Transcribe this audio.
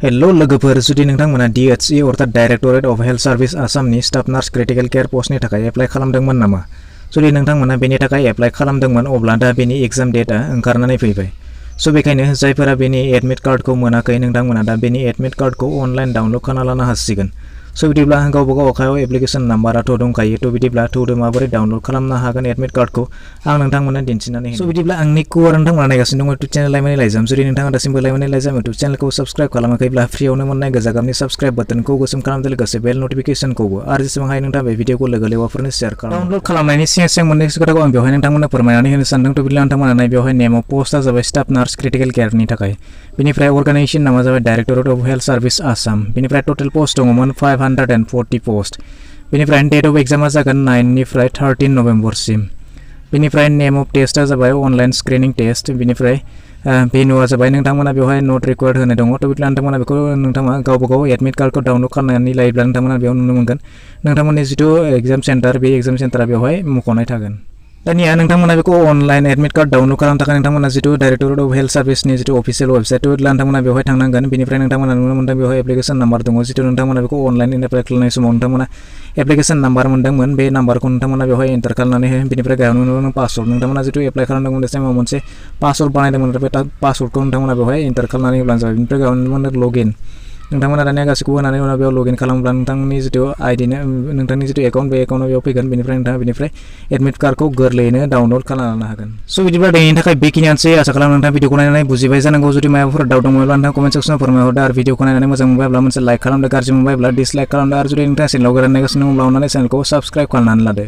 Hello लोगोफोर, जुदि नोंथांमोना DHE अर्थात डाइरेक्टरेट अफ हेल्थ सार्भिस आसामनि स्टाफ नार्स क्रिटिकल केयार पस्टनि थाखाय एप्लाइ खालामदोंमोन नामा? जुदि नोंथांमोना बेनि थाखाय एप्लाइ खालामदोंमोन अब्ला दा बेनि एग्जाम डेटआ ओंखारनानै फैबाय। स' बेखायनो जायफोरा बेनि एडमिट कार्डखौ मोनाखै नोंथांमोना दा बेनि एडमिट कार्डखौ अनलाइन डाउनलड खालामना लानो हासिगोन। स' बिदिब्ला गावबा गाव आखायाव एप्लिकेशन नाम्बाराथ' दंखायो। थ' बिदिब्ला माबोरै डाउनलड खालामनो हागोन एडमिट कार्डखौ आं नोंथांमोननो दिन्थिनानै होनि। स' बिदिब्ला आंनि कुआर नोंथांमोना नायगासिनो दङ इउटुब चेनेल लाइमोन लाइजाम। जुदि नोंथाङा दासिमबो लाइमोन लाइजाम इउटुब चेनेलखौ साबस्क्राइब खालामाखैब्ला फ्रियावनो मोननाय गोजा गाबनि साबस्क्राइब बाटनखौ गोसोम खालामदो, लोगोसे बेल नटिफिकेशनखौबो आरो जेसेबां हायो नोंथाङा बे भिडिअखौ लोगो लेवाफोरनो शेयार खालाम। डाउनलड खालामनायनि सिगां मोननैसो खोथाखौ आं बेवहाय नोंथांमोननो फोरमायनानै होनो सानदों। थ' बिदिब्ला नोंथांमोना नाय बेवहाय नेम अफ पस्टआ जाबाय स्टाफ नार्स क्रिटिकल केयारनि थाखाय। बेनिफ्राय अर्गानाइजेसन नामा जाबाय directorate of health service Assam. बेनिफ्राय टटेल पस्ट दङमोन 540 पस्ट। बेनिफ्राय डेट अफ एग्जामा जागोन 9 निफ्राय 13 नभेम्बरसिम। बेनिफ्राय नेम अफ टेस्टआ जाबाय अनलाइन स्क्रिनिं टेस्ट। बेनिफ्राय भेन्युआ जाबाय नोंथांमोना बेवहाय नट रिक्वायर्ड होनाय दङ। थ' बिदिब्ला नोंथांमोना बेखौ नोंथांमोना गावबा गाव एडमिट कार्डखौ डाउनलड खालामनानै लायोब्ला नोंथांमोना बेयाव नुनो मोनगोन नोंथांमोननि जिथु एग्जाम सेन्टार, बे एग्जाम सेन्टारा बेवहाय मख'नाय थागोन। दानिया नोंथांमोना बेखौ अनलाइन एडमिट कार्ड डाउनलड खालामनो थाखाय नोंथांमोना जिथु डाइरेक्टरेट अफ हेल्थ सार्भिसनि जिथु अफिसियेल वेबसाइट नोंथांमोना बेवहाय थांनांगोन। बेनिफ्राय नोंथांमोना नुनो मोनदों बेवहाय एप्लिकेशन नाम्बार दङ। जिथु नोंथांमोना बेखौ अनलाइन एप्लाइ खालामनाय समाव नोंथांमोना एप्लिकेशन नाम्बार मोनदोंमोन, बे नाम्बारखौ नोंथांमोना बेवहाय एन्टार खालामनानै हो। बेनिफ्राय गाहायाव नुनो मोनो पासवर्ड। नोंथांमोना जिथु एप्लाइ खालामदोंमोन बे टाइमाव मोनसे पासवर्ड बानायदोंमोन, बे पासवर्डखौ नोंथांमोना बेवहाय एन्टार खालामनानै होब्लानो जाबाय। बेनिफ्राय गाहायाव नुनो मोनो लगइन। नोंथांमोना दानिया गासैखौबो होनानै उनाव बेयाव लगइन खालामोब्ला नोंथांनि जिथु नोंथांनि जिथु एकाउन्ट, बे एकाउन्टआव बेयाव फैगोन। बेनिफ्राय नोंथाङा बेनिफ्राय एडमिट कार्डखौ गोरलैयैनो डाउनलड खालामनो हागोन। स' बिदिब्ला दिनैनि थाखाय बेखिनियानोसै। आसा खालामो नोंथाङा भिडिअखौ नायनानै बुजिबाय जानांगौ। जुदि माबाफोर डाउट दङब्ला नोंथाङा कमेन्ट सेक्सनाव फोरमायहरदो। आरो भिडिअखौ नायनानै मोजां मोनबायब्ला मोनसे लाइक खालामदो, गाज्रि मोनबायब्ला डिसलाइक खालामदो। आरो जुदि नोंथाङा चेनेलाव गोदान नायगासिनो दङब्ला अननानै चेनेलखौ साबस्क्राइब खालामनानै लादो।